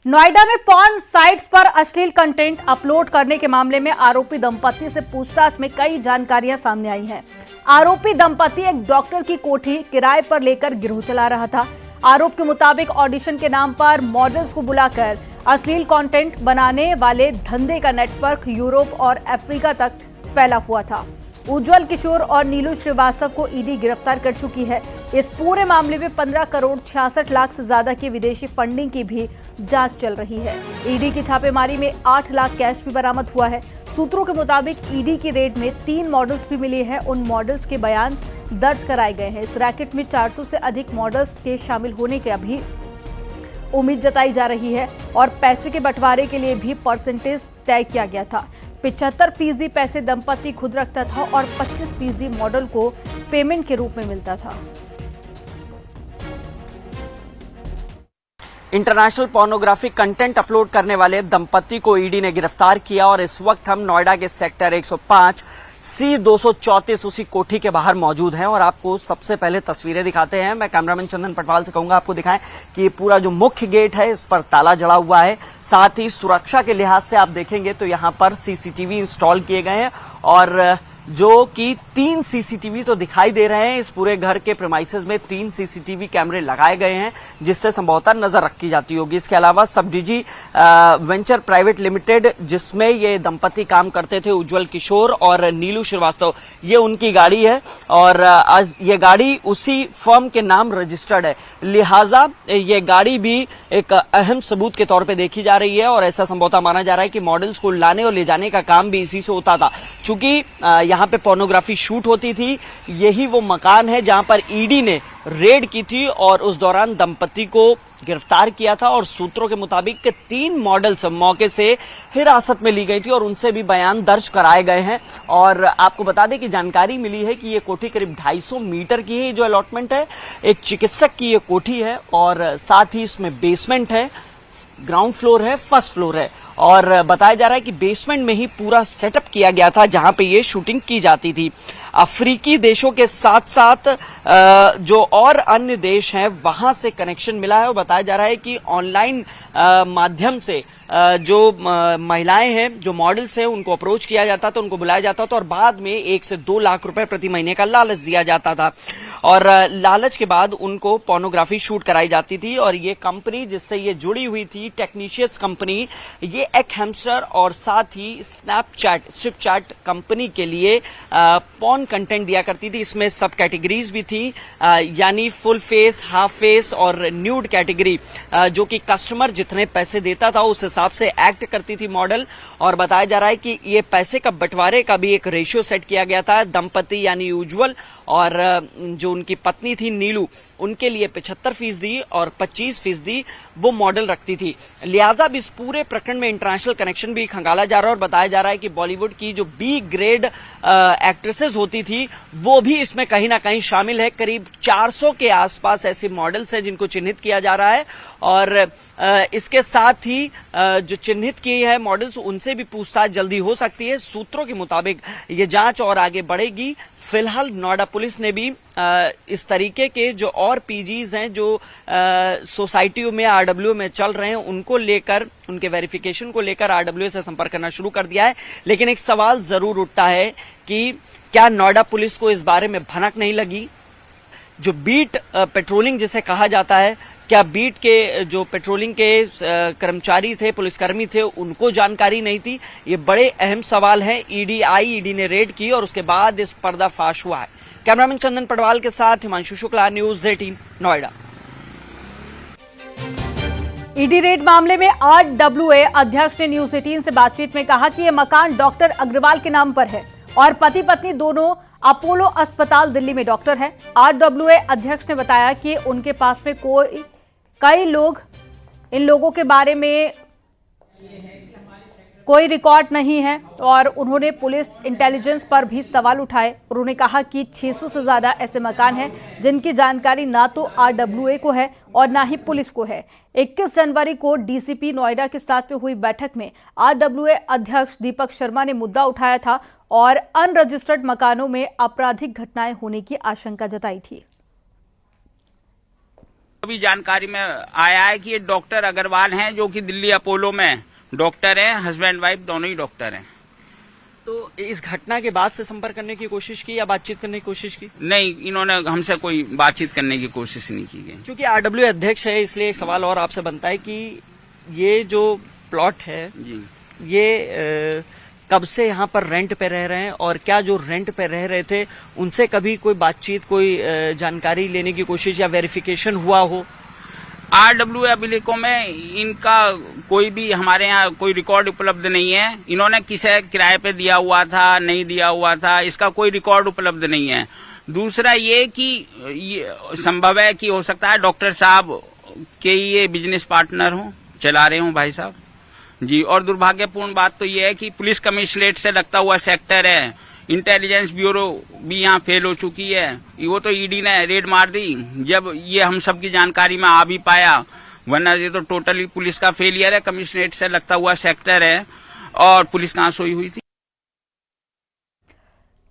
नोएडा में porn sites पर अश्लील कंटेंट अपलोड करने के मामले में आरोपी दंपति से पूछताछ में कई जानकारियां सामने आई हैं। आरोपी दंपति एक डॉक्टर की कोठी किराए पर लेकर गिरोह चला रहा था। आरोप के मुताबिक ऑडिशन के नाम पर मॉडल्स को बुलाकर अश्लील कंटेंट बनाने वाले धंधे का नेटवर्क यूरोप और अफ्रीका तक फैला हुआ था। उज्जवल किशोर और नीलू श्रीवास्तव को ईडी गिरफ्तार कर चुकी है। इस पूरे मामले में 15 करोड़ 66 लाख से ज्यादा की विदेशी फंडिंग की भी जांच चल रही है। ईडी की छापेमारी में 8 लाख कैश भी बरामद हुआ है। सूत्रों के मुताबिक ईडी की रेड में 3 मॉडल्स भी मिले हैं। उन मॉडल्स के बयान दर्ज कराए गए हैं। इस रैकेट में 400 से अधिक मॉडल्स के शामिल होने की अभी उम्मीद जताई जा रही है और पैसे के बंटवारे के लिए भी परसेंटेज तय किया गया था। 75% पैसे दंपति खुद रखता था और 25% मॉडल को पेमेंट के रूप में मिलता था। इंटरनेशनल पोर्नोग्राफी कंटेंट अपलोड करने वाले दंपति को ईडी ने गिरफ्तार किया और इस वक्त हम नोएडा के सेक्टर 105 C234 उसी कोठी के बाहर मौजूद हैं और आपको सबसे पहले तस्वीरें दिखाते हैं। मैं कैमरामैन चंदन पटवाल से कहूंगा आपको दिखाएं कि ये पूरा जो मुख्य गेट है इस पर ताला जड़ा हुआ है। साथ ही सुरक्षा के लिहाज से आप देखेंगे तो यहाँ पर सीसीटीवी इंस्टॉल किए गए हैं और जो कि 3 सीसीटीवी तो दिखाई दे रहे हैं। इस पूरे घर के प्रेमाइसेस में 3 सीसीटीवी कैमरे लगाए गए हैं जिससे संभवतः नजर रखी जाती होगी। इसके अलावा सब डिजी वेंचर प्राइवेट लिमिटेड जिसमें ये दंपति काम करते थे, उज्जवल किशोर और नीलू श्रीवास्तव, ये उनकी गाड़ी है और आज ये गाड़ी उसी फर्म के नाम रजिस्टर्ड है। लिहाजा ये गाड़ी भी एक अहम सबूत के तौर पर देखी जा रही है और ऐसा संभवतः माना जा रहा है कि मॉडल्स को लाने और ले जाने का काम भी इसी से होता था। चूंकि यहाँ पे पोर्नोग्राफी शूट होती थी, यही वो मकान है जहां पर ईडी ने रेड की थी और उस दौरान दंपति को गिरफ्तार किया था और सूत्रों के मुताबिक 3 मॉडल्स मौके से हिरासत में ली गई थी और उनसे भी बयान दर्ज कराए गए हैं। और आपको बता दें कि जानकारी मिली है कि ये कोठी करीब 250 मीटर की है। जो अलॉटमेंट है एक चिकित्सक की ये कोठी है और साथ ही इसमें बेसमेंट है, ग्राउंड फ्लोर है, फर्स्ट फ्लोर है और बताया जा रहा है कि बेसमेंट में ही पूरा सेटअप किया गया था जहां पे ये शूटिंग की जाती थी। अफ्रीकी देशों के साथ साथ जो और अन्य देश हैं वहां से कनेक्शन मिला है और बताया जा रहा है कि ऑनलाइन माध्यम से जो महिलाएं हैं, जो मॉडल्स हैं, उनको अप्रोच किया जाता था, उनको बुलाया जाता था और बाद में 1 से 2 लाख रुपए प्रति महीने का लालच दिया जाता था और लालच के बाद उनको पोर्नोग्राफी शूट कराई जाती थी। और ये कंपनी जिससे ये जुड़ी हुई थी, टेक्नीशियस कंपनी, ये एक हैमस्टर और साथ ही स्नैपचैट कंपनी के लिए पॉर्न कंटेंट दिया करती थी। इसमें सब कैटेगरीज भी थी, यानी फुल फेस, हाफ फेस और न्यूड कैटेगरी, जो कि कस्टमर जितने पैसे देता था उस हिसाब से एक्ट करती थी मॉडल। और बताया जा रहा है कि ये पैसे का बंटवारे का भी एक रेशियो सेट किया गया था। दंपति यानी उज्जवल और जो उनकी पत्नी थी नीलू, उनके लिए 75% और 25% वो मॉडल रखती थी। लिहाजा अब इस पूरे प्रकरण में इंटरनेशनल कनेक्शन भी खंगाला जा रहा है और बताया जा रहा है कि बॉलीवुड की जो बी ग्रेड एक्ट्रेसेस होती थी वो भी इसमें कहीं ना कहीं शामिल है। करीब 400 के आसपास ऐसे मॉडल्स हैं जिनको चिन्हित किया जा रहा है और इसके साथ ही जो चिन्हित किए हैं मॉडल्स, उनसे भी पूछताछ जल्दी हो सकती है। सूत्रों के मुताबिक ये जांच और आगे बढ़ेगी। फिलहाल नोएडा पुलिस ने भी इस तरीके के जो और पीजीज हैं जो सोसाइटियों में, आरडब्ल्यू में चल रहे हैं, उनको लेकर, उनके वेरिफिकेशन को लेकर आरडब्ल्यू से संपर्क करना शुरू कर दिया है। लेकिन एक सवाल जरूर उठता है कि क्या नोएडा पुलिस को इस बारे में भनक नहीं लगी? जो बीट पेट्रोलिंग जिसे कहा जाता है, क्या बीट के जो पेट्रोलिंग के कर्मचारी थे, पुलिसकर्मी थे, उनको जानकारी नहीं थी? ये बड़े अहम सवाल हैं। ईडी ने रेड की और उसके बाद इस पर्दाफाश हुआ है। कैमरामैन चंदन पटवाल के साथ Himanshu Shukla, news 18 Noida. ED red मामले में आरडब्ल्यूए अध्यक्ष ने न्यूज़ 18 से बातचीत में कहा कि यह मकान डॉक्टर अग्रवाल के नाम पर है और पति पत्नी दोनों अपोलो अस्पताल दिल्ली में डॉक्टर हैं। आरडब्ल्यूए अध्यक्ष ने बताया कि उनके पास में कई लोग, इन लोगों के बारे में कोई रिकॉर्ड नहीं है और उन्होंने पुलिस इंटेलिजेंस पर भी सवाल उठाए। उन्होंने कहा कि 600 से ज्यादा ऐसे मकान हैं जिनकी जानकारी ना तो आरडब्ल्यूए को है और ना ही पुलिस को है। 21 जनवरी को डीसीपी नोएडा के साथ में हुई बैठक में आरडब्ल्यूए अध्यक्ष दीपक शर्मा ने मुद्दा उठाया था और अनरजिस्टर्ड मकानों में आपराधिक घटनाएं होने की आशंका जताई थी। भी जानकारी में आया है कि ये डॉक्टर अग्रवाल हैं, जो कि दिल्ली अपोलो में डॉक्टर हैं, हस्बैंड वाइफ दोनों ही डॉक्टर हैं। तो इस घटना के बाद से संपर्क करने की कोशिश की या बातचीत करने की कोशिश की? नहीं, इन्होंने हमसे कोई बातचीत करने की कोशिश नहीं की गई। क्योंकि आरडब्ल्यू अध्यक्ष है, इसलिए एक सवाल और आपसे बनता है कि ये जो प्लॉट है जी, ये कब से यहाँ पर रेंट पे रह रहे हैं, और क्या जो रेंट पे रह रहे थे उनसे कभी कोई बातचीत, कोई जानकारी लेने की कोशिश या वेरिफिकेशन हुआ हो? आरडब्ल्यू अभिलेखों में इनका कोई भी हमारे यहाँ कोई रिकॉर्ड उपलब्ध नहीं है। इन्होंने किसे किराए पे दिया हुआ था, नहीं दिया हुआ था, इसका कोई रिकॉर्ड उपलब्ध नहीं है। दूसरा ये कि ये संभव है कि हो सकता है डॉक्टर साहब के ये बिजनेस पार्टनर हों, चला रहे हों भाई साहब जी। और दुर्भाग्यपूर्ण बात तो ये है कि पुलिस कमिश्नरेट से लगता हुआ सेक्टर है, इंटेलिजेंस ब्यूरो भी यहाँ फेल हो चुकी है। वो तो ईडी ने रेड मार दी जब ये हम सब की जानकारी में आ भी पाया, वरना ये तो टोटली पुलिस का फेलियर है। कमिश्नरेट से लगता हुआ सेक्टर है और पुलिस कहाँ सोई हुई थी।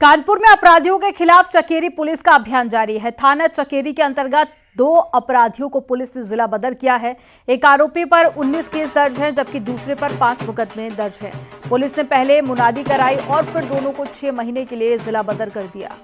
कानपुर में अपराधियों के खिलाफ चकेरी पुलिस का अभियान जारी है। थाना चकेरी के अंतर्गत 2 अपराधियों को पुलिस ने जिला बदर किया है। एक आरोपी पर 19 केस दर्ज हैं, जबकि दूसरे पर 5 मुकदमे दर्ज हैं। पुलिस ने पहले मुनादी कराई और फिर दोनों को 6 महीने के लिए जिला बदर कर दिया।